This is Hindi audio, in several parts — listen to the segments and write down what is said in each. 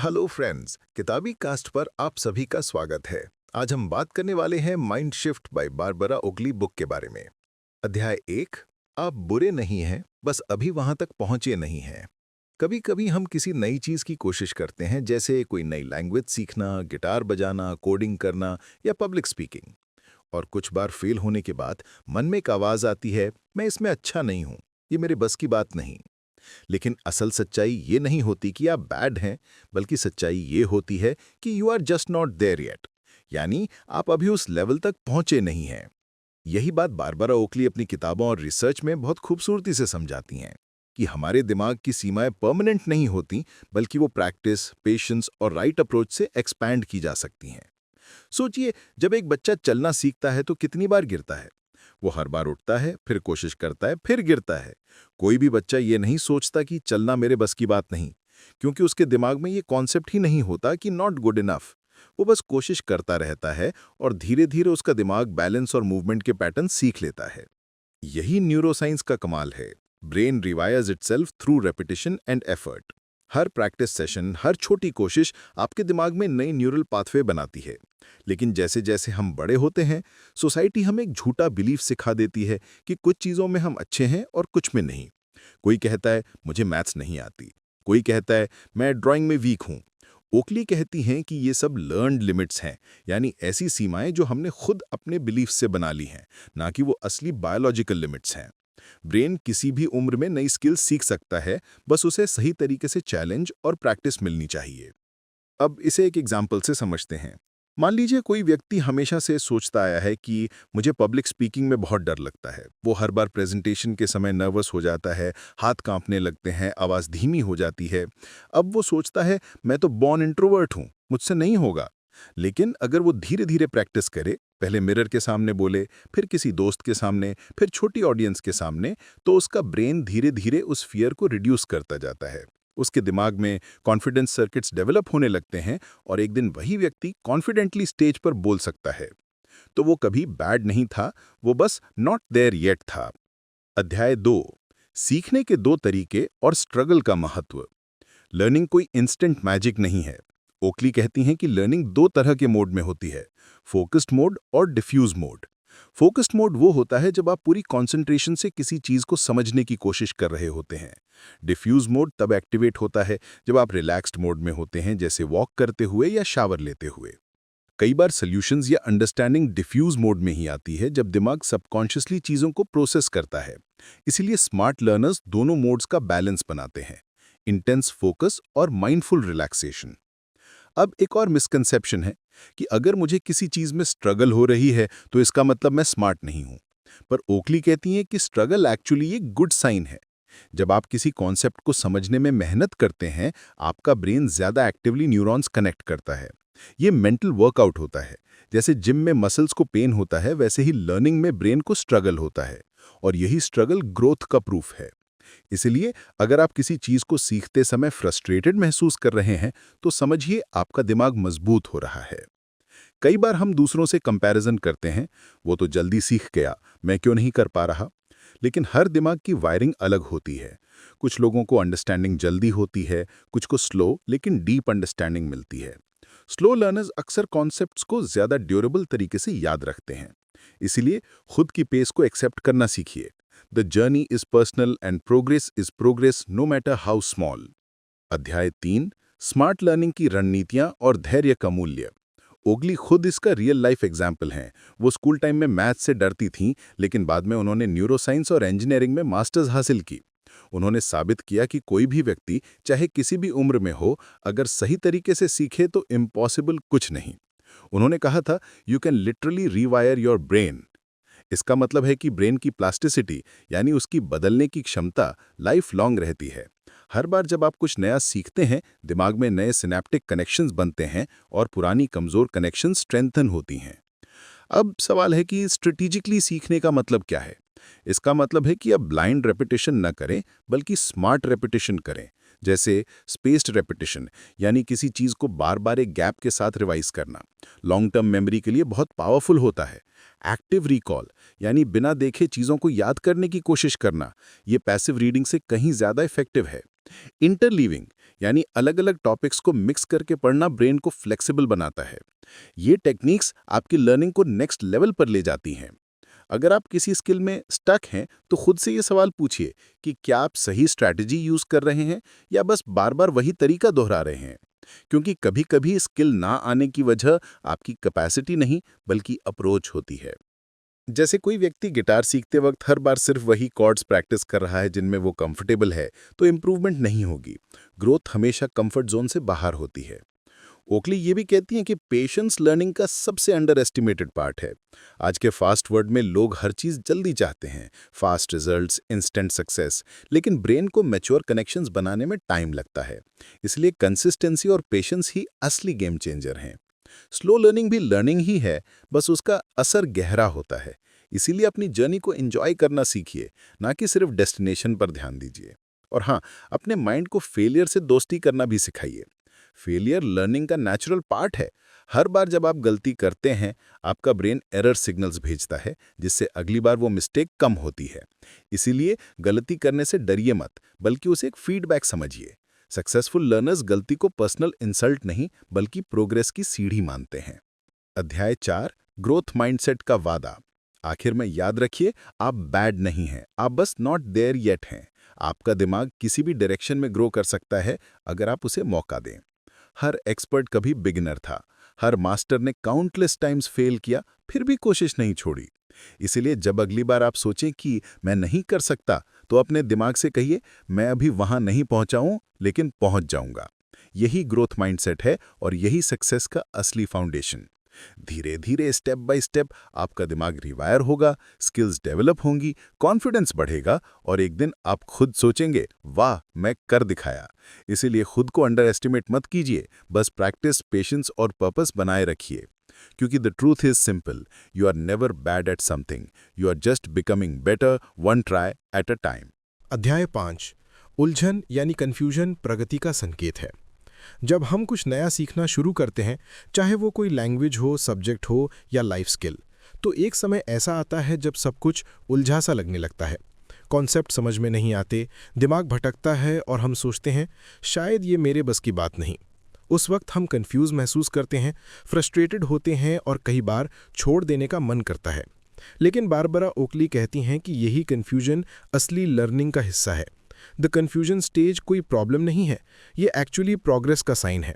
हेलो फ्रेंड्स, किताबी कास्ट पर आप सभी का स्वागत है। आज हम बात करने वाले हैं mind shift by Barbara Oakley book के बारे में। अध्याय 1। आप बुरे नहीं हैं, बस अभी वहां तक पहुंचे नहीं हैं। कभी कभी हम किसी नई चीज की कोशिश करते हैं, जैसे कोई नई लैंग्वेज सीखना, गिटार बजाना, कोडिंग करना या पब्लिक स्पीकिंग। और कुछ बार फेल होने के बाद मन में एक आवाज आती है, मैं इसमें अच्छा नहीं हूं, ये मेरे बस की बात नहीं। लेकिन असल सच्चाई ये नहीं होती कि आप बैड हैं, बल्कि सच्चाई ये होती है कि you are just not there yet, यानी आप अभी उस लेवल तक पहुंचे नहीं हैं। यही बात बारबरा ओकली अपनी किताबों और रिसर्च में बहुत खूबसूरती से समझाती हैं कि हमारे दिमाग की सीमाएं परमानेंट नहीं होती, बल्कि वो प्रैक्टिस, पेशेंस और राइट अप्रोच से एक्सपैंड की जा सकती हैं। सोचिए, जब एक बच्चा चलना सीखता है तो कितनी बार गिरता है। वो हर बार उठता है, फिर कोशिश करता है, फिर गिरता है। कोई भी बच्चा ये नहीं सोचता कि चलना मेरे बस की बात नहीं, क्योंकि उसके दिमाग में ये कॉन्सेप्ट ही नहीं होता कि नॉट गुड इनफ। वो बस कोशिश करता रहता है और धीरे धीरे उसका दिमाग बैलेंस और मूवमेंट के पैटर्न सीख लेता है। यही न्यूरोसाइंस का कमाल है। Brain rewires itself through repetition and effort. हर प्रैक्टिस सेशन, हर छोटी कोशिश आपके दिमाग में नई न्यूरल पाथवे बनाती है। लेकिन जैसे जैसे हम बड़े होते हैं, सोसाइटी हमें एक झूठा बिलीफ सिखा देती है कि कुछ चीज़ों में हम अच्छे हैं और कुछ में नहीं। कोई कहता है मुझे मैथ्स नहीं आती, कोई कहता है मैं ड्राइंग में वीक हूँ। ओकली कहती हैं कि ये सब लर्न्ड लिमिट्स हैं, यानी ऐसी सीमाएं जो हमने खुद अपने बिलीफ से बना ली हैं, ना कि वो असली बायोलॉजिकल लिमिट्स हैं। ब्रेन किसी भी उम्र में नई स्किल्स सीख सकता है, बस उसे सही तरीके से चैलेंज और प्रैक्टिस मिलनी चाहिए। अब इसे एक एग्जाम्पल से समझते हैं। मान लीजिए कोई व्यक्ति हमेशा से सोचता आया है कि मुझे पब्लिक स्पीकिंग में बहुत डर लगता है। वो हर बार प्रेजेंटेशन के समय नर्वस हो जाता है, हाथ कांपने लगते हैं, आवाज़ धीमी हो जाती है। अब वो सोचता है मैं तो बॉर्न इंट्रोवर्ट हूँ, मुझसे नहीं होगा। लेकिन अगर वो धीरे धीरे प्रैक्टिस करे, पहले मिरर के सामने बोले, फिर किसी दोस्त के सामने, फिर छोटी ऑडियंस के सामने, तो उसका ब्रेन धीरे धीरे उस फियर को रिड्यूस करता जाता है। उसके दिमाग में कॉन्फिडेंस सर्किट्स डेवलप होने लगते हैं और एक दिन वही व्यक्ति कॉन्फिडेंटली स्टेज पर बोल सकता है। तो वो कभी बैड नहीं था, वो बस नॉट देयर येट था। अध्याय 2। सीखने के दो तरीके और स्ट्रगल का महत्व। लर्निंग कोई इंस्टेंट मैजिक नहीं है। ओकली कहती हैं कि लर्निंग दो तरह के मोड में होती है, फोकस्ड मोड और डिफ्यूज मोड। फोकस्ड मोड वो होता है जब आप पूरी कंसंट्रेशन से किसी चीज को समझने की कोशिश कर रहे होते हैं। डिफ्यूज मोड तब एक्टिवेट होता है जब आप रिलैक्स्ड मोड में होते हैं, जैसे वॉक करते हुए या शावर लेते हुए। कई बार सॉल्यूशंस या अंडरस्टैंडिंग डिफ्यूज मोड में ही आती है, जब दिमाग सबकॉन्शियसली चीजों को प्रोसेस करता है। इसीलिए स्मार्ट लर्नर्स दोनों मोड्स का बैलेंस बनाते हैं, इंटेंस फोकस और माइंडफुल रिलैक्सेशन। अब एक और मिसकंसेप्शन है कि अगर मुझे किसी चीज में स्ट्रगल हो रही है तो इसका मतलब मैं स्मार्ट नहीं हूं। पर ओकली कहती हैं कि स्ट्रगल एक्चुअली एक गुड साइन है। जब आप किसी कॉन्सेप्ट को समझने में मेहनत करते हैं, आपका ब्रेन ज्यादा एक्टिवली न्यूरॉन्स कनेक्ट करता है। ये मेंटल वर्कआउट होता है। जैसे जिम में मसल्स को पेन होता है, वैसे ही लर्निंग में ब्रेन को स्ट्रगल होता है। और यही स्ट्रगल ग्रोथ का प्रूफ है। इसलिए अगर आप किसी चीज को सीखते समय फ्रस्ट्रेटेड महसूस कर रहे हैं, तो समझिए आपका दिमाग मजबूत हो रहा है। कई बार हम दूसरों से कंपैरिजन करते हैं, वो तो जल्दी सीख गया, मैं क्यों नहीं कर पा रहा। लेकिन हर दिमाग की वायरिंग अलग होती है। कुछ लोगों को अंडरस्टैंडिंग जल्दी होती है, कुछ को स्लो लेकिन डीप अंडरस्टैंडिंग मिलती है। स्लो लर्नर्स अक्सर कॉन्सेप्ट्स को ज्यादा ड्यूरेबल तरीके से याद रखते हैं। इसीलिए खुद की पेस को एक्सेप्ट करना सीखिए। The journey is personal and progress is progress, no matter how small. अध्याय 3। स्मार्ट लर्निंग की रणनीतियां और धैर्य का मूल्य। ओगली खुद इसका रियल लाइफ एग्जाम्पल हैं। वो स्कूल टाइम में मैथ से डरती थीं, लेकिन बाद में उन्होंने न्यूरोसाइंस और इंजीनियरिंग में मास्टर्स हासिल की। उन्होंने साबित किया कि कोई भी व्यक्ति, चाहे किसी भी उम्र में हो, अगर सही तरीके से सीखे तो इम्पॉसिबल कुछ नहीं। उन्होंने कहा था, you can literally रीवायर your brain. इसका मतलब है कि ब्रेन की प्लास्टिसिटी, यानी उसकी बदलने की क्षमता, लाइफ लॉन्ग रहती है। हर बार जब आप कुछ नया सीखते हैं, दिमाग में नए सिनेप्टिक कनेक्शंस बनते हैं और पुरानी कमजोर कनेक्शंस स्ट्रेंथन होती हैं। अब सवाल है कि स्ट्रेटेजिकली सीखने का मतलब क्या है। इसका मतलब है कि अब ब्लाइंड रेपिटेशन न करें, बल्कि स्मार्ट रेपिटेशन करें। जैसे स्पेस्ड रेपिटेशन, यानी किसी चीज को बार बार एक गैप के साथ रिवाइज करना, लॉन्ग टर्म मेमोरी के लिए बहुत पावरफुल होता है। एक्टिव रिकॉल, यानी बिना देखे चीजों को याद करने की कोशिश करना, ये पैसिव रीडिंग से कहीं ज्यादा इफेक्टिव है। इंटरलीविंग, यानी अलग अलग टॉपिक्स को मिक्स करके पढ़ना ब्रेन को फ्लेक्सिबल बनाता है। ये टेक्निक्स आपकी लर्निंग को नेक्स्ट लेवल पर ले जाती हैं। अगर आप किसी स्किल में स्टक हैं तो खुद से ये सवाल पूछिए कि क्या आप सही स्ट्रैटेजी यूज कर रहे हैं या बस बार बार वही तरीका दोहरा रहे हैं। क्योंकि कभी कभी स्किल ना आने की वजह आपकी कैपेसिटी नहीं बल्कि अप्रोच होती है। जैसे कोई व्यक्ति गिटार सीखते वक्त हर बार सिर्फ वही कॉर्ड्स प्रैक्टिस कर रहा है जिनमें वो कंफर्टेबल है, तो इम्प्रूवमेंट नहीं होगी। ग्रोथ हमेशा कंफर्ट जोन से बाहर होती है। ओकली ये भी कहती हैं कि पेशेंस लर्निंग का सबसे अंडर एस्टिमेटेड पार्ट है। आज के फास्ट वर्ल्ड में लोग हर चीज़ जल्दी चाहते हैं, फास्ट रिजल्ट्स, इंस्टेंट सक्सेस, लेकिन ब्रेन को मैच्योर कनेक्शंस बनाने में टाइम लगता है। इसलिए कंसिस्टेंसी और पेशेंस ही असली गेम चेंजर हैं। स्लो लर्निंग भी लर्निंग ही है, बस उसका असर गहरा होता है। इसीलिए अपनी जर्नी को एंजॉय करना सीखिए, ना कि सिर्फ डेस्टिनेशन पर ध्यान दीजिए। और हाँ, अपने माइंड को फेलियर से दोस्ती करना भी सिखाइए। फेलियर लर्निंग का नेचुरल पार्ट है। हर बार जब आप गलती करते हैं, आपका ब्रेन एरर सिग्नल्स भेजता है, जिससे अगली बार वो मिस्टेक कम होती है। इसीलिए गलती करने से डरिए मत, बल्कि उसे एक फीडबैक समझिए। सक्सेसफुल लर्नर्स गलती को पर्सनल इंसल्ट नहीं बल्कि प्रोग्रेस की सीढ़ी मानते हैं। अध्याय 4, ग्रोथ माइंडसेट का वादा। आखिर में याद रखिए, आप बैड नहीं हैं, आप बस नॉट देयर येट हैं। आपका दिमाग किसी भी डायरेक्शन में ग्रो कर सकता है अगर आप उसे मौका दें। हर एक्सपर्ट कभी बिगिनर था, हर मास्टर ने काउंटलेस टाइम्स फेल किया फिर भी कोशिश नहीं छोड़ी। इसीलिए जब अगली बार आप सोचें कि मैं नहीं कर सकता, तो अपने दिमाग से कहिए, मैं अभी वहां नहीं पहुंचा हूं लेकिन पहुंच जाऊंगा। यही ग्रोथ माइंडसेट है और यही सक्सेस का असली फाउंडेशन। धीरे धीरे स्टेप बाय स्टेप आपका दिमाग रिवायर होगा, स्किल्स डेवलप होंगी, कॉन्फिडेंस बढ़ेगा और एक दिन आप खुद सोचेंगे, वाह मैं कर दिखाया। इसीलिए खुद को अंडर एस्टिमेट मत कीजिए, बस प्रैक्टिस, पेशेंस और पर्पस बनाए रखिए। क्योंकि the truth is simple, you are never bad at something, you are just becoming better one try at a time. अध्याय 5, उलझन यानी कन्फ्यूजन प्रगति का संकेत है। जब हम कुछ नया सीखना शुरू करते हैं, चाहे वो कोई लैंग्वेज हो, सब्जेक्ट हो या लाइफ स्किल, तो एक समय ऐसा आता है जब सब कुछ उलझा सा लगने लगता है। कॉन्सेप्ट समझ में नहीं आते, दिमाग भटकता है और हम सोचते हैं शायद ये मेरे बस की बात नहीं। उस वक्त हम कंफ्यूज महसूस करते हैं, फ्रस्ट्रेटेड होते हैं और कई बार छोड़ देने का मन करता है। लेकिन बारबरा ओकली कहती हैं कि यही कन्फ्यूजन असली लर्निंग का हिस्सा है। द कन्फ्यूजन स्टेज कोई प्रॉब्लम नहीं है, ये एक्चुअली प्रोग्रेस का साइन है।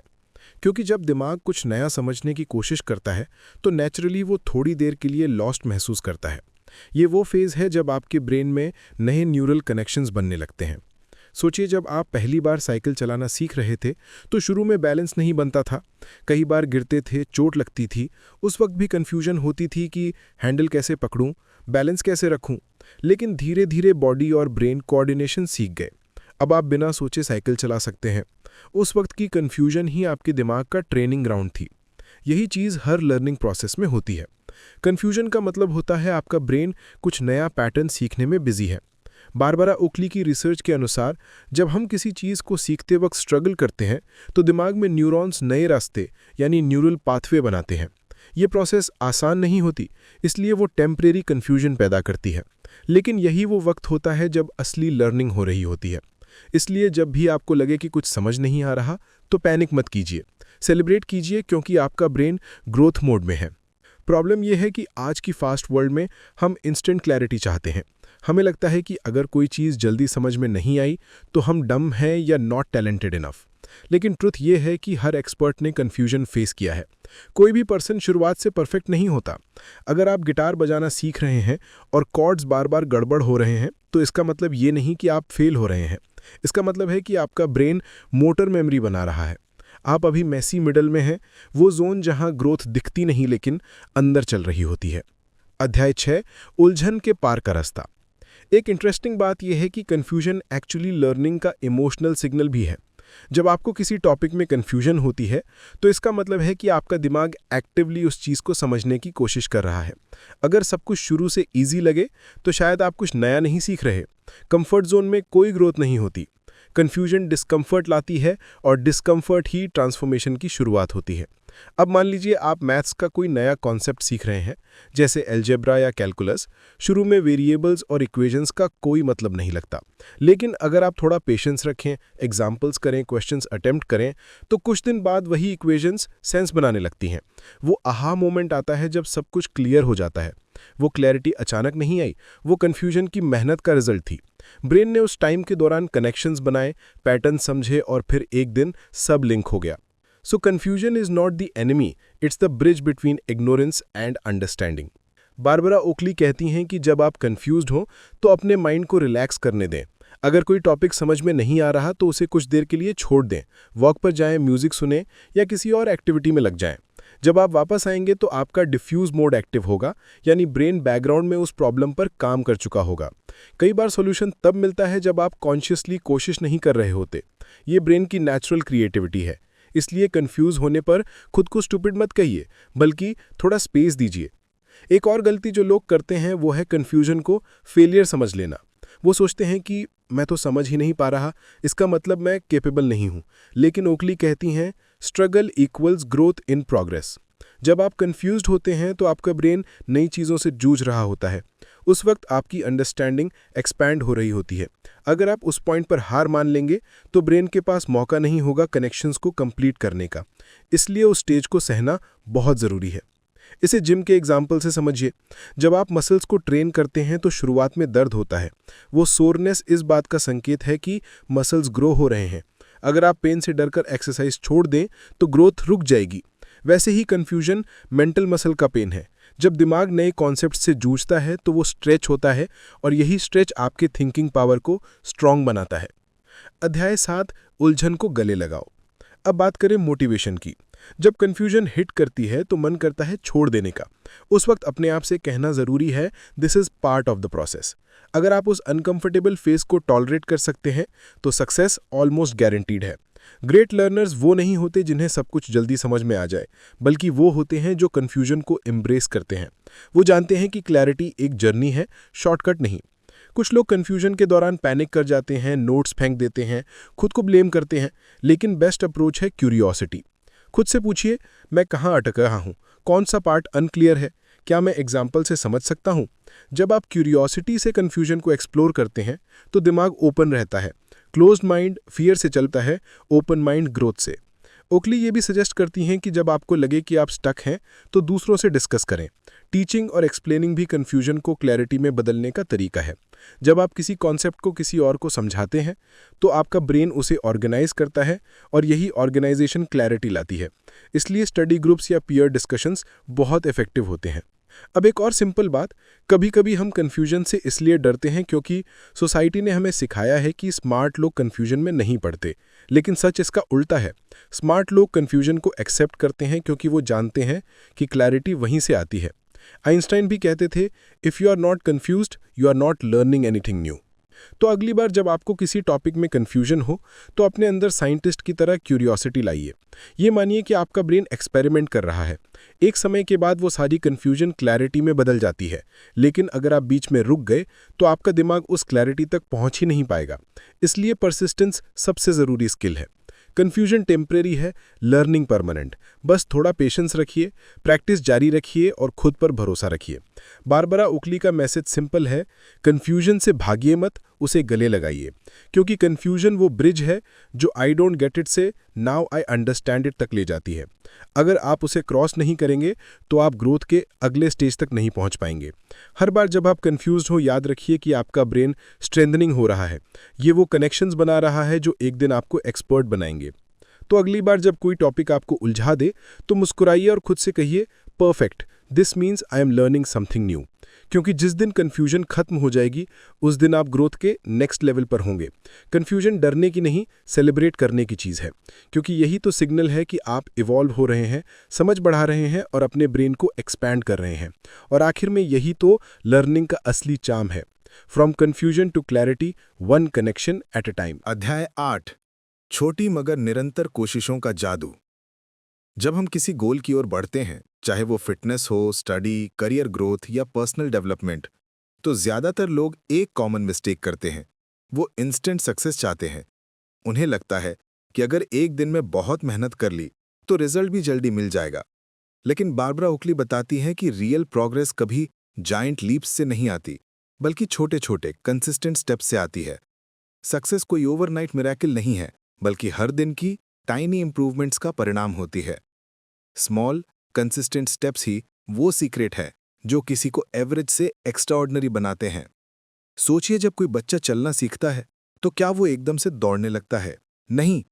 क्योंकि जब दिमाग कुछ नया समझने की कोशिश करता है तो नेचुरली वो थोड़ी देर के लिए लॉस्ट महसूस करता है। ये वो फेज़ है जब आपके ब्रेन में नए न्यूरल कनेक्शंस बनने लगते हैं। सोचिए, जब आप पहली बार साइकिल चलाना सीख रहे थे तो शुरू में बैलेंस नहीं बनता था, कई बार गिरते थे, चोट लगती थी। उस वक्त भी कन्फ्यूजन होती थी कि हैंडल कैसे पकड़ूं, बैलेंस कैसे रखूं। लेकिन धीरे धीरे बॉडी और ब्रेन कोऑर्डिनेशन सीख गए। अब आप बिना सोचे साइकिल चला सकते हैं। उस वक्त की कन्फ्यूजन ही आपके दिमाग का ट्रेनिंग ग्राउंड थी। यही चीज़ हर लर्निंग प्रोसेस में होती है। कन्फ्यूजन का मतलब होता है आपका ब्रेन कुछ नया पैटर्न सीखने में बिजी है। बारबरा ओकली की रिसर्च के अनुसार जब हम किसी चीज़ को सीखते वक्त स्ट्रगल करते हैं तो दिमाग में न्यूरॉन्स नए रास्ते यानी न्यूरल पाथवे बनाते हैं। ये प्रोसेस आसान नहीं होती, इसलिए वो टेम्परेरी कन्फ्यूजन पैदा करती है। लेकिन यही वो वक्त होता है जब असली लर्निंग हो रही होती है। इसलिए जब भी आपको लगे कि कुछ समझ नहीं आ रहा तो पैनिक मत कीजिए, सेलिब्रेट कीजिए, क्योंकि आपका ब्रेन ग्रोथ मोड में है। प्रॉब्लम यह है कि आज की फास्ट वर्ल्ड में हम इंस्टेंट क्लैरिटी चाहते हैं। हमें लगता है कि अगर कोई चीज़ जल्दी समझ में नहीं आई तो हम डम हैं या नॉट टैलेंटेड इनफ। लेकिन ट्रुथ ये है कि हर एक्सपर्ट ने कन्फ्यूजन फेस किया है। कोई भी पर्सन शुरुआत से परफेक्ट नहीं होता। अगर आप गिटार बजाना सीख रहे हैं और कॉर्ड्स बार बार गड़बड़ हो रहे हैं तो इसका मतलब ये नहीं कि आप फेल हो रहे हैं। इसका मतलब है कि आपका ब्रेन मोटर मेमोरी बना रहा है। आप अभी मैसी मिडल में हैं, वो जोन जहां ग्रोथ दिखती नहीं लेकिन अंदर चल रही होती है। अध्याय 6, उलझन के पार का रास्ता। एक इंटरेस्टिंग बात यह है कि कन्फ्यूजन एक्चुअली लर्निंग का इमोशनल सिग्नल भी है। जब आपको किसी टॉपिक में कन्फ्यूजन होती है तो इसका मतलब है कि आपका दिमाग एक्टिवली उस चीज़ को समझने की कोशिश कर रहा है। अगर सब कुछ शुरू से ईजी लगे तो शायद आप कुछ नया नहीं सीख रहे। कंफर्ट जोन में कोई ग्रोथ नहीं होती। कन्फ्यूजन डिस्कम्फर्ट लाती है और डिस्कम्फर्ट ही ट्रांसफॉर्मेशन की शुरुआत होती है। अब मान लीजिए आप मैथ्स का कोई नया कॉन्सेप्ट सीख रहे हैं, जैसे अलजेब्रा या कैलकुलस। शुरू में वेरिएबल्स और इक्वेशंस का कोई मतलब नहीं लगता, लेकिन अगर आप थोड़ा पेशेंस रखें, एग्जाम्पल्स करें, क्वेश्चंस अटेम्प्ट करें, तो कुछ दिन बाद वही इक्वेशंस सेंस बनाने लगती हैं। वो आहा मोमेंट आता है जब सब कुछ क्लियर हो जाता है। वो क्लैरिटी अचानक नहीं आई, वो कन्फ्यूजन की मेहनत का रिजल्ट थी। ब्रेन ने उस टाइम के दौरान कनेक्शंस बनाए, पैटर्न समझे और फिर एक दिन सब लिंक हो गया। So confusion is not the enemy, it's the bridge between ignorance and understanding. Barbara Oakley कहती हैं कि जब आप कंफ्यूज्ड हो तो अपने माइंड को रिलैक्स करने दें। अगर कोई टॉपिक समझ में नहीं आ रहा तो उसे कुछ देर के लिए छोड़ दें, वॉक पर जाएं, म्यूजिक सुनें या किसी और एक्टिविटी में लग जाएं। जब आप वापस आएंगे तो आपका डिफ्यूज मोड एक्टिव होगा, यानी ब्रेन बैकग्राउंड में उस प्रॉब्लम पर काम कर चुका होगा। कई बार सॉल्यूशन तब मिलता है जब आप कॉन्शियसली कोशिश नहीं कर रहे होते। ये ब्रेन की नेचुरल क्रिएटिविटी है। इसलिए कंफ्यूज होने पर खुद को स्टूपिड मत कहिए, बल्कि थोड़ा स्पेस दीजिए। एक और गलती जो लोग करते हैं वो है कंफ्यूजन को फेलियर समझ लेना। वो सोचते हैं कि मैं तो समझ ही नहीं पा रहा, इसका मतलब मैं कैपेबल नहीं हूँ। लेकिन ओकली कहती हैं struggle equals growth in progress. जब आप कंफ्यूज्ड होते हैं तो आपका ब्रेन नई चीज़ों से जूझ रहा होता है। उस वक्त आपकी अंडरस्टैंडिंग एक्सपैंड हो रही होती है। अगर आप उस पॉइंट पर हार मान लेंगे तो ब्रेन के पास मौका नहीं होगा कनेक्शंस को कंप्लीट करने का। इसलिए उस स्टेज को सहना बहुत ज़रूरी है। इसे जिम के एग्जाम्पल से समझिए। जब आप मसल्स को ट्रेन करते हैं तो शुरुआत में दर्द होता है। वो सोरनेस इस बात का संकेत है कि मसल्स ग्रो हो रहे हैं। अगर आप पेन से डरकर एक्सरसाइज छोड़ दें तो ग्रोथ रुक जाएगी। वैसे ही कन्फ्यूजन मेंटल मसल का पेन है। जब दिमाग नए कॉन्सेप्ट से जूझता है तो वो स्ट्रेच होता है और यही स्ट्रेच आपके थिंकिंग पावर को स्ट्रांग बनाता है। अध्याय 7, उलझन को गले लगाओ। अब बात करें मोटिवेशन की। जब कन्फ्यूजन हिट करती है तो मन करता है छोड़ देने का। उस वक्त अपने आप से कहना ज़रूरी है, this is part of the process. अगर आप उस अनकंफर्टेबल फेस को टॉलरेट कर सकते हैं तो सक्सेस ऑलमोस्ट गारंटीड है। ग्रेट लर्नर्स वो नहीं होते जिन्हें सब कुछ जल्दी समझ में आ जाए, बल्कि वो होते हैं जो कन्फ्यूजन को एम्ब्रेस करते हैं। वो जानते हैं कि क्लैरिटी एक जर्नी है, शॉर्टकट नहीं। कुछ लोग कन्फ्यूजन के दौरान पैनिक कर जाते हैं, नोट्स फेंक देते हैं, खुद को ब्लेम करते हैं, लेकिन बेस्ट अप्रोच है क्यूरियोसिटी। खुद से पूछिए, मैं कहाँ अटक रहा हूँ, कौन सा पार्ट अनक्लियर है, क्या मैं एग्जाम्पल से समझ सकता हूँ। जब आप क्यूरियोसिटी से कन्फ्यूजन को एक्सप्लोर करते हैं तो दिमाग ओपन रहता है। क्लोज्ड माइंड फियर से चलता है, ओपन माइंड ग्रोथ से। ओकली ये भी सजेस्ट करती हैं कि जब आपको लगे कि आप स्टक हैं तो दूसरों से डिस्कस करें। टीचिंग और एक्सप्लेनिंग भी कन्फ्यूजन को क्लैरिटी में बदलने का तरीका है। जब आप किसी कॉन्सेप्ट को किसी और को समझाते हैं तो आपका ब्रेन उसे ऑर्गेनाइज करता है और यही ऑर्गेनाइजेशन क्लैरिटी लाती है। इसलिए स्टडी ग्रुप्स या पीयर डिस्कशंस बहुत इफेक्टिव होते हैं। अब एक और सिंपल बात, कभी कभी हम कन्फ्यूजन से इसलिए डरते हैं क्योंकि सोसाइटी ने हमें सिखाया है कि स्मार्ट लोग कन्फ्यूजन में नहीं पड़ते, लेकिन सच इसका उल्टा है। स्मार्ट लोग कन्फ्यूजन को एक्सेप्ट करते हैं क्योंकि वो जानते हैं कि क्लैरिटी वहीं से आती है। आइंस्टाइन भी कहते थे, if you are not confused you are not learning anything new. तो अगली बार जब आपको किसी टॉपिक में कन्फ्यूजन हो तो अपने अंदर साइंटिस्ट की तरह क्यूरियोसिटी लाइए। ये मानिए कि आपका ब्रेन एक्सपेरिमेंट कर रहा है। एक समय के बाद वो सारी कन्फ्यूजन क्लैरिटी में बदल जाती है, लेकिन अगर आप बीच में रुक गए तो आपका दिमाग उस क्लैरिटी तक पहुंच ही नहीं पाएगा। इसलिए परसिस्टेंस सबसे ज़रूरी स्किल है। कन्फ्यूजन टेम्परेरी है, लर्निंग परमानेंट। बस थोड़ा पेशेंस रखिए, प्रैक्टिस जारी रखिए और खुद पर भरोसा रखिए। बारबरा ओकली का मैसेज सिंपल है, कन्फ्यूजन से भागिए मत, उसे गले लगाइए। क्योंकि कन्फ्यूजन वो ब्रिज है जो आई डोंट गेट इट से नाउ आई अंडरस्टैंड इट तक ले जाती है। अगर आप उसे क्रॉस नहीं करेंगे तो आप ग्रोथ के अगले स्टेज तक नहीं पहुंच पाएंगे। हर बार जब आप कंफ्यूज्ड हो, याद रखिए कि आपका ब्रेन स्ट्रेंथनिंग हो रहा है। ये वो कनेक्शंस बना रहा है जो एक दिन आपको एक्सपर्ट बनाएंगे। तो अगली बार जब कोई टॉपिक आपको उलझा दे तो मुस्कुराइए और खुद से कहिए, perfect, this means I am learning something new. क्योंकि जिस दिन कन्फ्यूजन खत्म हो जाएगी उस दिन आप ग्रोथ के नेक्स्ट लेवल पर होंगे। कन्फ्यूजन डरने की नहीं, सेलिब्रेट करने की चीज़ है, क्योंकि यही तो सिग्नल है कि आप इवॉल्व हो रहे हैं, समझ बढ़ा रहे हैं और अपने ब्रेन को एक्सपैंड कर रहे हैं। और आखिर में यही तो लर्निंग का असली चार्म है। From confusion to clarity, one connection at a time. अध्याय 8, छोटी मगर निरंतर कोशिशों का जादू। जब हम किसी गोल की ओर बढ़ते हैं, चाहे वो फिटनेस हो, स्टडी, करियर ग्रोथ या पर्सनल डेवलपमेंट, तो ज्यादातर लोग एक कॉमन मिस्टेक करते हैं। वो इंस्टेंट सक्सेस चाहते हैं। उन्हें लगता है कि अगर एक दिन में बहुत मेहनत कर ली तो रिजल्ट भी जल्दी मिल जाएगा। लेकिन बारबरा ओकली बताती हैं कि रियल प्रोग्रेस कभी जायंट लीप्स से नहीं आती, बल्कि छोटे छोटे कंसिस्टेंट स्टेप्स से आती है। सक्सेस कोई ओवरनाइट मिरेकल नहीं है, बल्कि हर दिन की टाइनी इंप्रूवमेंट्स का परिणाम होती है। स्मॉल कंसिस्टेंट स्टेप्स ही वो सीक्रेट है जो किसी को एवरेज से एक्स्ट्राऑर्डिनरी बनाते हैं। सोचिए, जब कोई बच्चा चलना सीखता है तो क्या वो एकदम से दौड़ने लगता है? नहीं,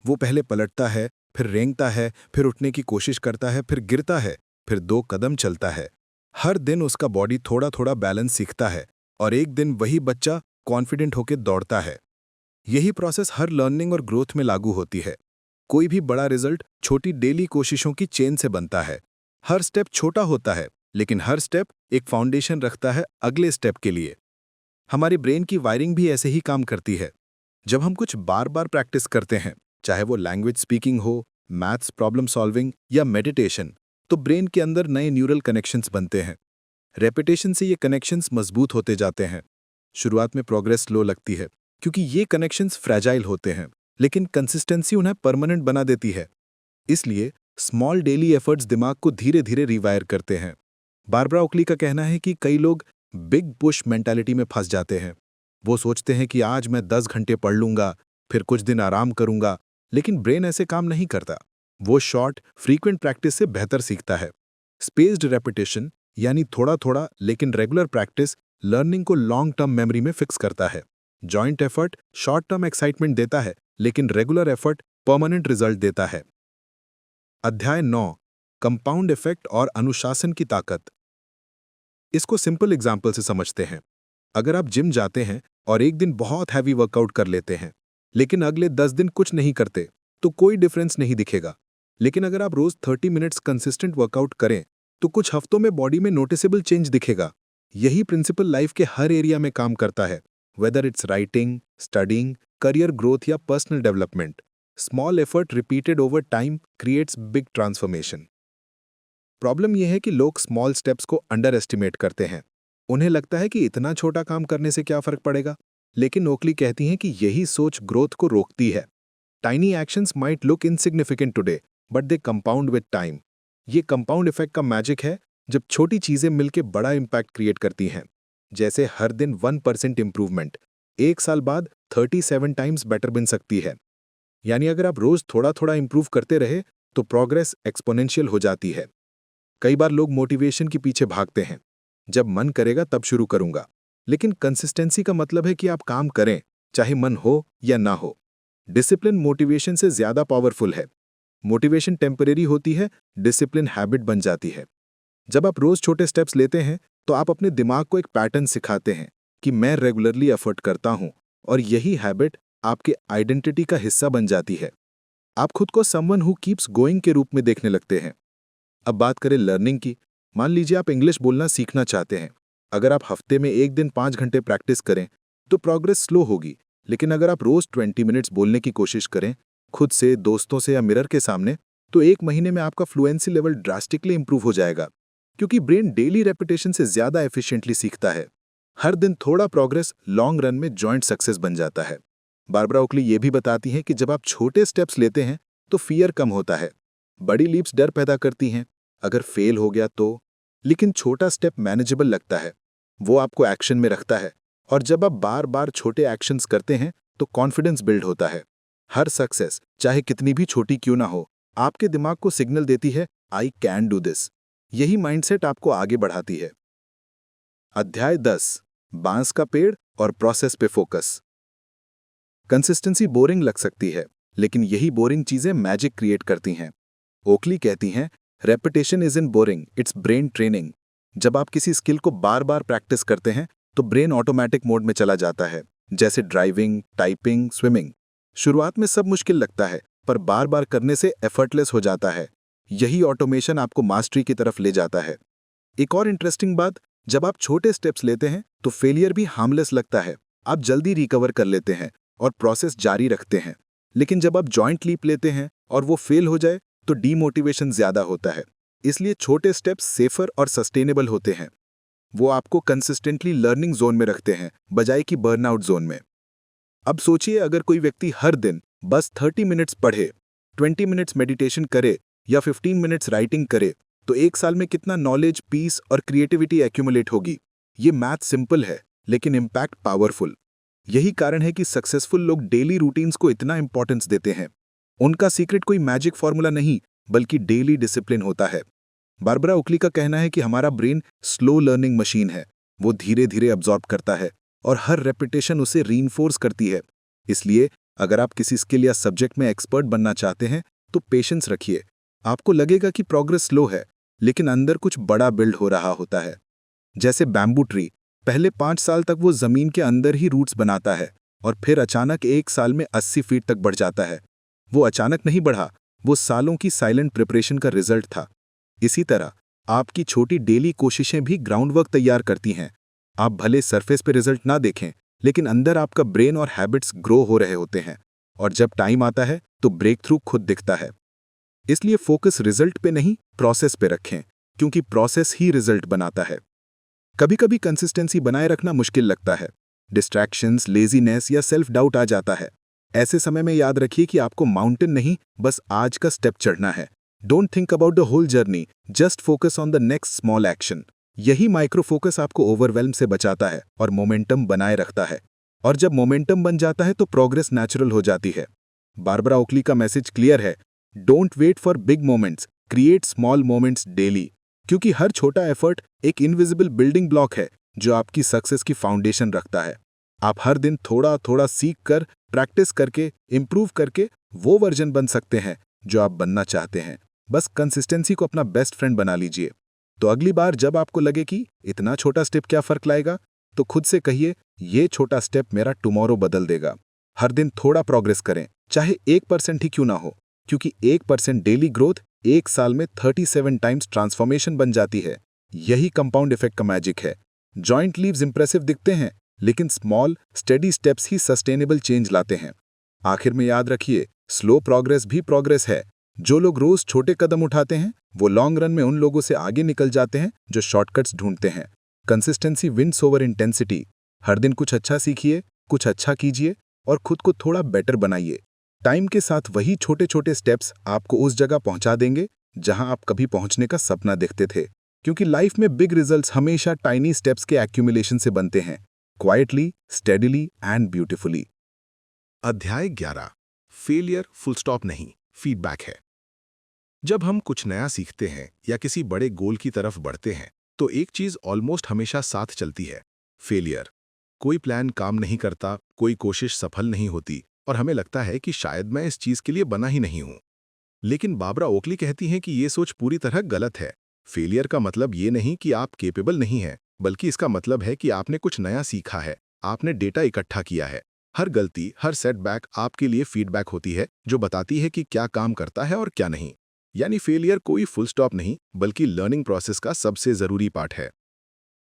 वो पहले पलटता है, फिर रेंगता है, फिर उठने की कोशिश करता है, फिर गिरता है, फिर 2 कदम चलता है। हर दिन उसका बॉडी थोड़ा थोड़ा बैलेंस सीखता है और एक दिन वही बच्चा कॉन्फिडेंट होकर दौड़ता है। यही प्रोसेस हर लर्निंग और ग्रोथ में लागू होती है। कोई भी बड़ा रिजल्ट छोटी डेली कोशिशों की चेन से बनता है। हर स्टेप छोटा होता है, लेकिन हर स्टेप एक फाउंडेशन रखता है अगले स्टेप के लिए। हमारी ब्रेन की वायरिंग भी ऐसे ही काम करती है। जब हम कुछ बार बार प्रैक्टिस करते हैं, चाहे वो लैंग्वेज स्पीकिंग हो, मैथ्स प्रॉब्लम सॉल्विंग या मेडिटेशन, तो ब्रेन के अंदर नए न्यूरल कनेक्शंस बनते हैं। रेपिटेशन से ये कनेक्शंस मजबूत होते जाते हैं। शुरुआत में प्रोग्रेस स्लो लगती है, क्योंकि ये कनेक्शंस फ्रैजाइल होते हैं, लेकिन कंसिस्टेंसी उन्हें परमानेंट बना देती है। इसलिए स्मॉल डेली एफर्ट्स दिमाग को धीरे धीरे रिवायर करते हैं। बारबरा ओकली का कहना है कि कई लोग बिग पुश मेंटालिटी में फंस जाते हैं। वो सोचते हैं कि आज मैं 10 घंटे पढ़ लूंगा, फिर कुछ दिन आराम करूंगा, लेकिन ब्रेन ऐसे काम नहीं करता। वो शॉर्ट फ्रीक्वेंट प्रैक्टिस से बेहतर सीखता है। स्पेस्ड रेपिटेशन यानी थोड़ा थोड़ा लेकिन रेगुलर प्रैक्टिस लर्निंग को लॉन्ग टर्म मेमोरी में फिक्स करता है। Joint effort short term excitement देता है, लेकिन रेगुलर एफर्ट परमानेंट रिजल्ट देता है। अध्याय 9, कंपाउंड इफेक्ट और अनुशासन की ताकत। इसको सिंपल एग्जाम्पल से समझते हैं। अगर आप जिम जाते हैं और एक दिन बहुत हैवी वर्कआउट कर लेते हैं, लेकिन अगले 10 दिन कुछ नहीं करते, तो कोई डिफरेंस नहीं दिखेगा। लेकिन अगर आप रोज 30 मिनट्स कंसिस्टेंट वर्कआउट करें, तो कुछ हफ्तों में बॉडी में नोटिसेबल चेंज दिखेगा। यही प्रिंसिपल लाइफ के हर एरिया में काम करता है, whether it's writing, studying, career growth या personal development. Small effort repeated over time creates big transformation. Problem यह है कि लोग स्मॉल स्टेप्स को अंडर एस्टिमेट करते हैं। उन्हें लगता है कि इतना छोटा काम करने से क्या फर्क पड़ेगा, लेकिन ओकली कहती हैं कि यही सोच ग्रोथ को रोकती है। Tiny actions might look insignificant today, but they compound with time. ये कंपाउंड इफेक्ट का मैजिक है, जब छोटी चीजें मिलकर बड़ा इंपैक्ट क्रिएट करती हैं। जैसे हर दिन 1% इंप्रूवमेंट 1 साल बाद 37 टाइम्स बेटर बन सकती है। यानी अगर आप रोज थोड़ा थोड़ा इंप्रूव करते रहे तो प्रोग्रेस एक्सपोनेंशियल हो जाती है। कई बार लोग मोटिवेशन के पीछे भागते हैं, जब मन करेगा तब शुरू करूंगा, लेकिन कंसिस्टेंसी का मतलब है कि आप काम करें, चाहे मन हो या ना हो। डिसिप्लिन मोटिवेशन से ज्यादा पावरफुल है। मोटिवेशन टेम्परेरी होती है, डिसिप्लिन हैबिट बन जाती है। जब आप रोज छोटे स्टेप्स लेते हैं तो आप अपने दिमाग को एक पैटर्न सिखाते हैं कि मैं रेगुलरली एफर्ट करता हूं, और यही हैबिट आपके आइडेंटिटी का हिस्सा बन जाती है। आप खुद को समवन हु कीप्स गोइंग के रूप में देखने लगते हैं। अब बात करें लर्निंग की। मान लीजिए आप इंग्लिश बोलना सीखना चाहते हैं। अगर आप हफ्ते में एक दिन 5 घंटे प्रैक्टिस करें तो प्रोग्रेस स्लो होगी, लेकिन अगर आप रोज 20 मिनट्स बोलने की कोशिश करें, खुद से, दोस्तों से या मिरर के सामने, तो 1 महीने में आपका फ्लुएंसी लेवल ड्रास्टिकली इंप्रूव हो जाएगा, क्योंकि ब्रेन डेली रेपिटेशन से ज्यादा एफिशिएंटली सीखता है। हर दिन थोड़ा प्रोग्रेस लॉन्ग रन में जॉइंट सक्सेस बन जाता है। बारबरा ओकली ये भी बताती हैं कि जब आप छोटे स्टेप्स लेते हैं तो फियर कम होता है। बड़ी लीप्स डर पैदा करती हैं, अगर फेल हो गया तो, लेकिन छोटा स्टेप मैनेजेबल लगता है, वो आपको एक्शन में रखता है। और जब आप बार बार छोटे एक्शंस करते हैं तो कॉन्फिडेंस बिल्ड होता है। हर सक्सेस, चाहे कितनी भी छोटी क्यों ना हो, आपके दिमाग को सिग्नल देती है, आई कैन डू दिस। यही माइंडसेट आपको आगे बढ़ाती है। अध्याय 10, बांस का पेड़ और प्रोसेस पे फोकस। कंसिस्टेंसी बोरिंग लग सकती है, लेकिन यही बोरिंग चीजें मैजिक क्रिएट करती हैं। ओकली कहती हैं, repetition is in boring, it's brain training. जब आप किसी स्किल को बार बार प्रैक्टिस करते हैं तो ब्रेन ऑटोमेटिक मोड में चला जाता है, जैसे ड्राइविंग, टाइपिंग, स्विमिंग। शुरुआत में सब मुश्किल लगता है, पर बार बार करने से एफर्टलेस हो जाता है। यही ऑटोमेशन आपको मास्टरी की तरफ ले जाता है। एक और इंटरेस्टिंग बात, जब आप छोटे स्टेप्स लेते हैं तो फेलियर भी हार्मलेस लगता है। आप जल्दी रिकवर कर लेते हैं और प्रोसेस जारी रखते हैं। लेकिन जब आप जॉइंट लीप लेते हैं और वो फेल हो जाए तो डीमोटिवेशन ज्यादा होता है। इसलिए छोटे स्टेप्स सेफर और सस्टेनेबल होते हैं। वो आपको कंसिस्टेंटली लर्निंग जोन में रखते हैं, बजाय कि बर्नआउट जोन में। अब सोचिए, अगर कोई व्यक्ति हर दिन बस 30 मिनट्स पढ़े, 20 मिनट्स मेडिटेशन करे या 15 मिनट्स राइटिंग करे तो 1 साल में कितना नॉलेज, पीस और क्रिएटिविटी एक्यूमुलेट होगी। ये मैथ सिंपल है लेकिन इम्पैक्ट पावरफुल। यही कारण है कि सक्सेसफुल लोग डेली रूटीन्स को इतना इंपॉर्टेंस देते हैं। उनका सीक्रेट कोई मैजिक फॉर्मूला नहीं बल्कि डेली डिसिप्लिन होता है। बारबरा ओकली का कहना है कि हमारा ब्रेन स्लो लर्निंग मशीन है। वो धीरे धीरे अब्जॉर्ब करता है और हर रेपिटेशन उसे रीइंफोर्स करती है। इसलिए अगर आप किसी स्किल या सब्जेक्ट में एक्सपर्ट बनना चाहते हैं तो पेशेंस रखिए। आपको लगेगा कि प्रोग्रेस स्लो है लेकिन अंदर कुछ बड़ा बिल्ड हो रहा होता है। जैसे बैम्बू ट्री, पहले 5 साल तक वो जमीन के अंदर ही रूट्स बनाता है और फिर अचानक 1 साल में 80 फीट तक बढ़ जाता है। वो अचानक नहीं बढ़ा, वो सालों की साइलेंट प्रिपरेशन का रिजल्ट था। इसी तरह आपकी छोटी डेली कोशिशें भी ग्राउंड वर्क तैयार करती हैं। आप भले सरफेस पे रिजल्ट ना देखें लेकिन अंदर आपका ब्रेन और हैबिट्स ग्रो हो रहे होते हैं और जब टाइम आता है तो ब्रेक थ्रू खुद दिखता है। इसलिए फोकस रिजल्ट पे नहीं, प्रोसेस पे रखें, क्योंकि प्रोसेस ही रिजल्ट बनाता है। कभी कभी कंसिस्टेंसी बनाए रखना मुश्किल लगता है। डिस्ट्रैक्शंस, लेजीनेस या सेल्फ डाउट आ जाता है। ऐसे समय में याद रखिए कि आपको माउंटेन नहीं, बस आज का स्टेप चढ़ना है। Don't think about the whole journey, just focus on the next small action. यही माइक्रो फोकस आपको ओवरवेल्म से बचाता है और मोमेंटम बनाए रखता है। और जब मोमेंटम बन जाता है तो प्रोग्रेस नेचुरल हो जाती है। बारबरा ओकली का मैसेज क्लियर है, don't wait for big moments, create small moments daily. क्योंकि हर छोटा एफर्ट एक इनविजिबल बिल्डिंग ब्लॉक है जो आपकी सक्सेस की फाउंडेशन रखता है। आप हर दिन थोड़ा थोड़ा सीख कर, प्रैक्टिस करके, इंप्रूव करके वो वर्जन बन सकते हैं जो आप बनना चाहते हैं। बस कंसिस्टेंसी को अपना बेस्ट फ्रेंड बना लीजिए। तो अगली बार जब आपको लगे कि इतना छोटा स्टेप क्या फर्क लाएगा, तो खुद से कहिए, ये छोटा स्टेप मेरा टुमारो बदल देगा। हर दिन थोड़ा प्रोग्रेस करें, चाहे 1% ही क्यों ना हो, क्योंकि 1% डेली ग्रोथ 1 साल में 37 टाइम्स ट्रांसफॉर्मेशन बन जाती है। यही कंपाउंड इफेक्ट का मैजिक है। जॉइंट लीव्स इंप्रेसिव दिखते हैं लेकिन स्मॉल स्टेडी स्टेप्स ही सस्टेनेबल चेंज लाते हैं। आखिर में याद रखिए, स्लो प्रोग्रेस भी प्रोग्रेस है। जो लोग रोज छोटे कदम उठाते हैं वो लॉन्ग रन में उन लोगों से आगे निकल जाते हैं जो शॉर्टकट्स ढूंढते हैं। Consistency wins over intensity. हर दिन कुछ अच्छा सीखिए, कुछ अच्छा कीजिए और खुद को थोड़ा बेटर बनाइए। टाइम के साथ वही छोटे छोटे स्टेप्स आपको उस जगह पहुंचा देंगे जहां आप कभी पहुंचने का सपना देखते थे। क्योंकि लाइफ में बिग रिजल्ट्स हमेशा टाइनी स्टेप्स के एक्यूमुलेशन से बनते हैं, क्वाइटली, स्टेडिली एंड ब्यूटिफुली। अध्याय 11, फेलियर फुल स्टॉप नहीं, फीडबैक है। जब हम कुछ नया सीखते हैं या किसी बड़े गोल की तरफ बढ़ते हैं तो एक चीज ऑलमोस्ट हमेशा साथ चलती है, फेलियर। कोई प्लान काम नहीं करता, कोई कोशिश सफल नहीं होती और हमें लगता है कि शायद मैं इस चीज के लिए बना ही नहीं हूं। लेकिन बारबरा ओकली कहती हैं कि ये सोच पूरी तरह गलत है। फेलियर का मतलब ये नहीं कि आप केपेबल नहीं हैं, बल्कि इसका मतलब है कि आपने कुछ नया सीखा है, आपने डेटा इकट्ठा किया है। हर गलती, हर सेटबैक आपके लिए फीडबैक होती है जो बताती है कि क्या काम करता है और क्या नहीं। यानी फेलियर कोई फुल स्टॉप नहीं बल्कि लर्निंग प्रोसेस का सबसे जरूरी पार्ट है।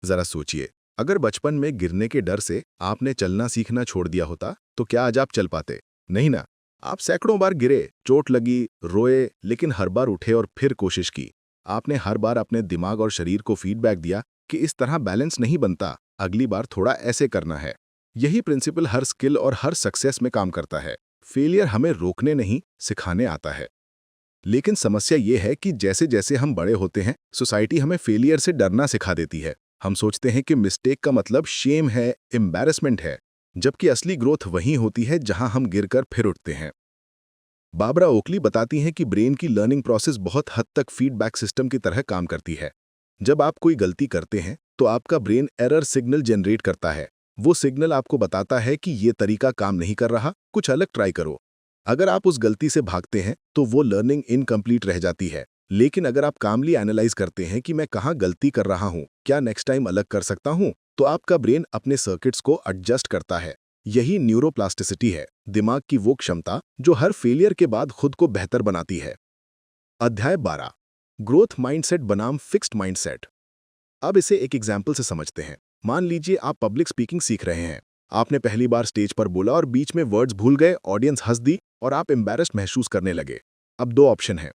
जरा सोचिए, अगर बचपन में गिरने के डर से आपने चलना सीखना छोड़ दिया होता तो क्या आज आप चल पाते? नहीं ना। आप सैकड़ों बार गिरे, चोट लगी, रोए, लेकिन हर बार उठे और फिर कोशिश की। आपने हर बार अपने दिमाग और शरीर को फीडबैक दिया कि इस तरह बैलेंस नहीं बनता, अगली बार थोड़ा ऐसे करना है। यही प्रिंसिपल हर स्किल और हर सक्सेस में काम करता है। फेलियर हमें रोकने नहीं, सिखाने आता है। लेकिन समस्या ये है कि जैसे जैसे हम बड़े होते हैं, सोसाइटी हमें फेलियर से डरना सिखा देती है। हम सोचते हैं कि मिस्टेक का मतलब शेम है, एम्बैरेसमेंट है, जबकि असली ग्रोथ वहीं होती है जहां हम गिरकर फिर उठते हैं। बारबरा ओकली बताती हैं कि ब्रेन की लर्निंग प्रोसेस बहुत हद तक फीडबैक सिस्टम की तरह काम करती है। जब आप कोई गलती करते हैं तो आपका ब्रेन एरर सिग्नल जनरेट करता है। वो सिग्नल आपको बताता है कि ये तरीका काम नहीं कर रहा, कुछ अलग ट्राई करो। अगर आप उस गलती से भागते हैं तो वो लर्निंग इनकम्प्लीट रह जाती है। लेकिन अगर आप कामली एनालाइज करते हैं कि मैं कहाँ गलती कर रहा हूँ, क्या नेक्स्ट टाइम अलग कर सकता हूँ, तो आपका ब्रेन अपने सर्किट्स को एडजस्ट करता है। यही न्यूरोप्लास्टिसिटी है, दिमाग की वो क्षमता जो हर फेलियर के बाद खुद को बेहतर बनाती है। अध्याय 12, ग्रोथ माइंडसेट बनाम फिक्स्ड माइंडसेट। अब इसे एक एग्जाम्पल से समझते हैं। मान लीजिए आप पब्लिक स्पीकिंग सीख रहे हैं। आपने पहली बार स्टेज पर बोला और बीच में वर्ड्स भूल गए, ऑडियंस हंस दी और आप एम्बैरेस्ड महसूस करने लगे। अब 2 ऑप्शन हैं।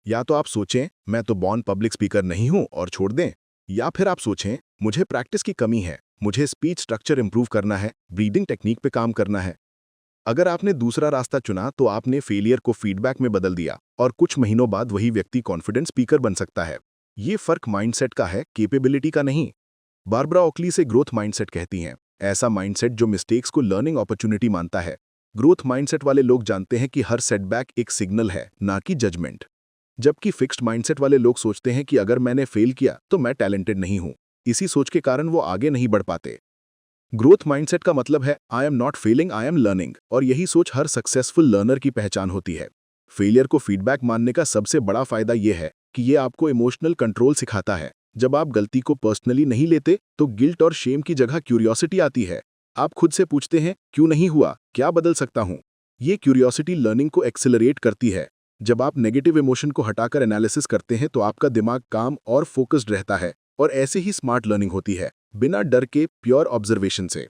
या तो आप सोचें मैं तो बॉर्न पब्लिक स्पीकर नहीं हूं और छोड़ दें, या फिर आप सोचें मुझे प्रैक्टिस की कमी है, मुझे स्पीच स्ट्रक्चर इंप्रूव करना है, ब्रीदिंग टेक्निक पे काम करना है। अगर आपने दूसरा रास्ता चुना तो आपने फेलियर को फीडबैक में बदल दिया और कुछ महीनों बाद वही व्यक्ति कॉन्फिडेंट स्पीकर बन सकता है। ये फर्क माइंडसेट का है, कैपेबिलिटी का नहीं। बारबरा ओकली से ग्रोथ माइंडसेट कहती हैं, ऐसा माइंडसेट जो मिस्टेक्स को लर्निंग अपॉर्चुनिटी मानता है। ग्रोथ माइंडसेट वाले लोग जानते हैं कि हर सेटबैक एक सिग्नल है, ना कि जजमेंट। जबकि फिक्स्ड माइंडसेट वाले लोग सोचते हैं कि अगर मैंने फेल किया तो मैं टैलेंटेड नहीं हूं। इसी सोच के कारण वो आगे नहीं बढ़ पाते। ग्रोथ माइंडसेट का मतलब है I am not failing, I am learning, और यही सोच हर सक्सेसफुल लर्नर की पहचान होती है। फेलियर को फीडबैक मानने का सबसे बड़ा फायदा यह है कि ये आपको इमोशनल कंट्रोल सिखाता है। जब आप गलती को पर्सनली नहीं लेते तो गिल्ट और शेम की जगह क्यूरियोसिटी आती है। आप खुद से पूछते हैं, क्यों नहीं हुआ, क्या बदल सकता हूं? ये क्यूरियोसिटी लर्निंग को एक्सेलरेट करती है। जब आप नेगेटिव इमोशन को हटाकर एनालिसिस करते हैं तो आपका दिमाग काम और फोकस्ड रहता है, और ऐसे ही स्मार्ट लर्निंग होती है, बिना डर के, प्योर ऑब्जर्वेशन से।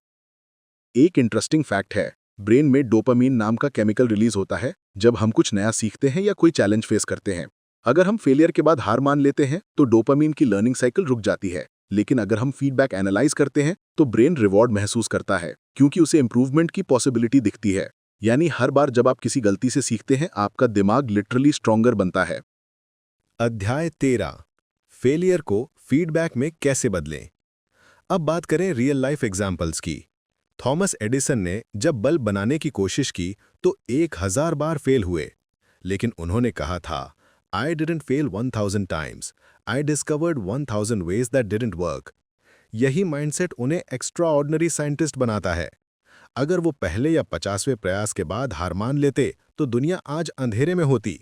एक इंटरेस्टिंग फैक्ट है, ब्रेन में डोपामीन नाम का केमिकल रिलीज होता है जब हम कुछ नया सीखते हैं या कोई चैलेंज फेस करते हैं। अगर हम फेलियर के बाद हार मान लेते हैं तो डोपामीन की लर्निंग साइकिल रुक जाती है, लेकिन अगर हम फीडबैक एनालाइज करते हैं तो ब्रेन रिवॉर्ड महसूस करता है, क्योंकि उसे इंप्रूवमेंट की पॉसिबिलिटी दिखती है। यानी हर बार जब आप किसी गलती से सीखते हैं, आपका दिमाग लिटरली स्ट्रॉन्गर बनता है। अध्याय 13, फेलियर को फीडबैक में कैसे बदलें। अब बात करें रियल लाइफ एग्जाम्पल्स की। थॉमस एडिसन ने जब बल्ब बनाने की कोशिश की तो 1000 बार फेल हुए, लेकिन उन्होंने कहा था, I didn't fail 1000 times. I discovered 1000 ways that didn't work. यही माइंडसेट उन्हें एक्स्ट्राऑर्डिनरी साइंटिस्ट बनाता है। अगर वो पहले या 50वें प्रयास के बाद हार मान लेते तो दुनिया आज अंधेरे में होती।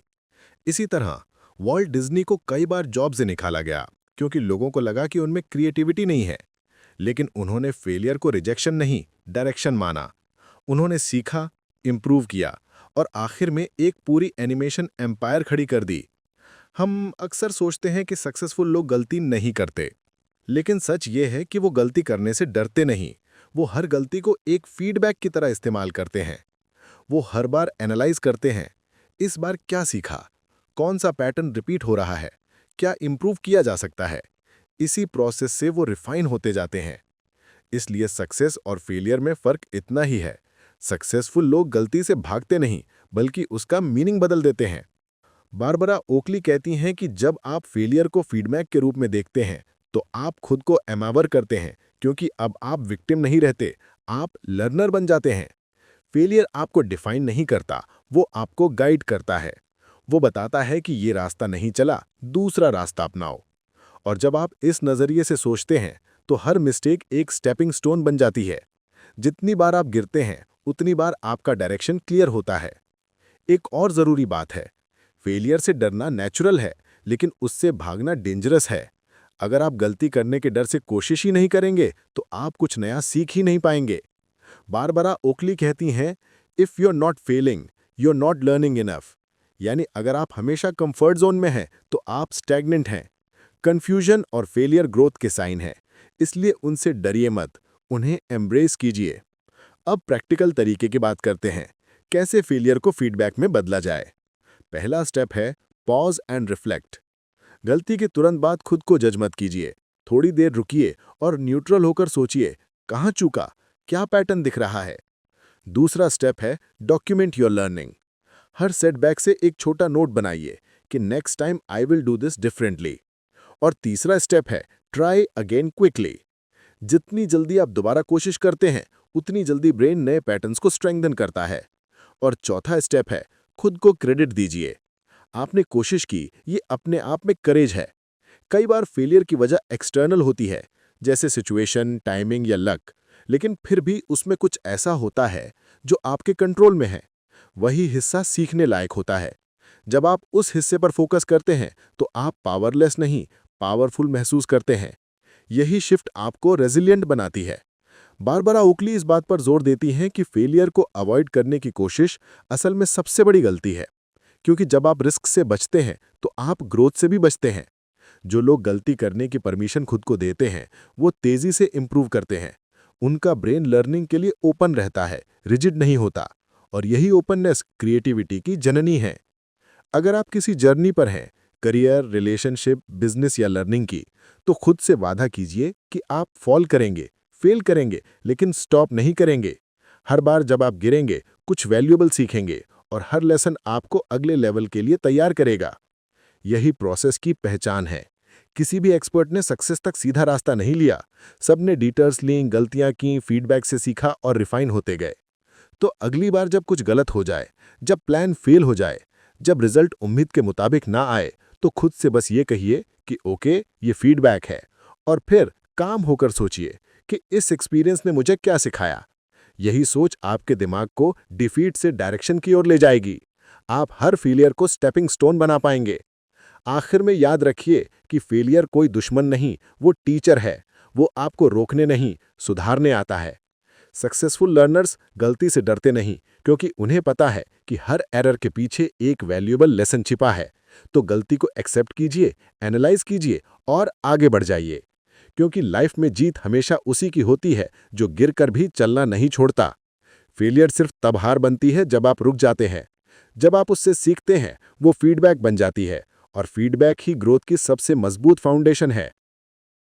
इसी तरह वॉल्ट डिज्नी को कई बार जॉब से निकाला गया क्योंकि लोगों को लगा कि उनमें क्रिएटिविटी नहीं है, लेकिन उन्होंने फेलियर को रिजेक्शन नहीं, डायरेक्शन माना। उन्होंने सीखा, इम्प्रूव किया और आखिर में एक पूरी एनिमेशन एम्पायर खड़ी कर दी। हम अक्सर सोचते हैं कि सक्सेसफुल लोग गलती नहीं करते, लेकिन सच ये है कि वो गलती करने से डरते नहीं। वो हर गलती को एक फीडबैक की तरह इस्तेमाल करते हैं। वो हर बार एनालाइज करते हैं, इस बार क्या सीखा, कौन सा पैटर्न रिपीट हो रहा है, क्या इम्प्रूव किया जा सकता है। इसी प्रोसेस से वो रिफाइन होते जाते हैं। इसलिए सक्सेस और फेलियर में फ़र्क इतना ही है। सक्सेसफुल लोग गलती से भागते नहीं, बल्कि उसका मीनिंग बदल देते हैं। बारबरा ओकली कहती हैं कि जब आप फेलियर को फीडबैक के रूप में देखते हैं तो आप खुद को एम्पावर करते हैं, क्योंकि अब आप विक्टिम नहीं रहते, आप लर्नर बन जाते हैं। फेलियर आपको डिफाइन नहीं करता, वो आपको गाइड करता है। वो बताता है कि ये रास्ता नहीं चला, दूसरा रास्ता अपनाओ। और जब आप इस नज़रिए से सोचते हैं तो हर मिस्टेक एक स्टेपिंग स्टोन बन जाती है। जितनी बार आप गिरते हैं उतनी बार आपका डायरेक्शन क्लियर होता है। एक और ज़रूरी बात है, फेलियर से डरना नेचुरल है, लेकिन उससे भागना डेंजरस है। अगर आप गलती करने के डर से कोशिश ही नहीं करेंगे तो आप कुछ नया सीख ही नहीं पाएंगे। बारबरा ओकली कहती हैं, if you are not failing, you are not learning enough. यानी अगर आप हमेशा कंफर्ट जोन में हैं तो आप स्टैग्नेंट हैं। कन्फ्यूजन और फेलियर ग्रोथ के साइन है, इसलिए उनसे डरिए मत, उन्हें एम्ब्रेस कीजिए। अब प्रैक्टिकल तरीके की बात करते हैं, कैसे फेलियर को फीडबैक में बदला जाए। पहला स्टेप है पॉज एंड रिफ्लेक्ट। गलती के तुरंत बाद खुद को जज मत कीजिए, थोड़ी देर रुकिए और न्यूट्रल होकर सोचिए, कहाँ चूका, क्या पैटर्न दिख रहा है। दूसरा स्टेप है document your learning. Her setback से एक छोटा नोट बनाइए कि next time I will do this differently. और तीसरा स्टेप है ट्राई अगेन क्विकली। जितनी जल्दी आप दोबारा कोशिश करते हैं उतनी जल्दी ब्रेन नए पैटर्न्स को स्ट्रेंथन करता है। और चौथा स्टेप है खुद को क्रेडिट दीजिए। आपने कोशिश की, ये अपने आप में करेज है। कई बार फेलियर की वजह एक्सटर्नल होती है, जैसे सिचुएशन, टाइमिंग या लक, लेकिन फिर भी उसमें कुछ ऐसा होता है जो आपके कंट्रोल में है। वही हिस्सा सीखने लायक होता है। जब आप उस हिस्से पर फोकस करते हैं तो आप पावरलेस नहीं, पावरफुल महसूस करते हैं। यही शिफ्ट आपको रेजिलिएंट बनाती है। बारबरा ओकली इस बात पर जोर देती हैं कि फेलियर को अवॉइड करने की कोशिश असल में सबसे बड़ी गलती है, क्योंकि जब आप रिस्क से बचते हैं तो आप ग्रोथ से भी बचते हैं। जो लोग गलती करने की परमिशन खुद को देते हैं वो तेजी से इंप्रूव करते हैं। उनका ब्रेन लर्निंग के लिए ओपन रहता है, रिजिड नहीं होता, और यही ओपननेस क्रिएटिविटी की जननी है। अगर आप किसी जर्नी पर हैं, करियर, रिलेशनशिप, बिजनेस या लर्निंग की, तो खुद से वादा कीजिए कि आप फॉल करेंगे, फेल करेंगे, लेकिन स्टॉप नहीं करेंगे। हर बार जब आप गिरेंगे कुछ वैल्यूएबल सीखेंगे और हर लेसन आपको अगले लेवल के लिए तैयार करेगा। यही प्रोसेस की पहचान है। किसी भी एक्सपर्ट ने सक्सेस तक सीधा रास्ता नहीं लिया। सबने डिटर्स ली, गलतियां की, फीडबैक से सीखा और रिफाइन होते गए। तो अगली बार जब कुछ गलत हो जाए, जब प्लान फेल हो जाए, जब रिजल्ट उम्मीद के मुताबिक ना आए, तो खुद से बस ये कहिए कि ओके, ये फीडबैक है, और फिर काम होकर सोचिए कि इस एक्सपीरियंस ने मुझे क्या सिखाया। यही सोच आपके दिमाग को डिफीट से डायरेक्शन की ओर ले जाएगी। आप हर फेलियर को स्टेपिंग स्टोन बना पाएंगे। आखिर में याद रखिए कि फेलियर कोई दुश्मन नहीं, वो टीचर है। वो आपको रोकने नहीं, सुधारने आता है। सक्सेसफुल लर्नर्स गलती से डरते नहीं, क्योंकि उन्हें पता है कि हर एरर के पीछे एक वैल्यूएबल लेसन छिपा है। तो गलती को एक्सेप्ट कीजिए, एनालाइज कीजिए और आगे बढ़ जाइए, क्योंकि लाइफ में जीत हमेशा उसी की होती है जो गिरकर भी चलना नहीं छोड़ता। फेलियर सिर्फ तब हार बनती है जब आप रुक जाते हैं। जब आप उससे सीखते हैं, वो फीडबैक बन जाती है, और फीडबैक ही ग्रोथ की सबसे मजबूत फाउंडेशन है।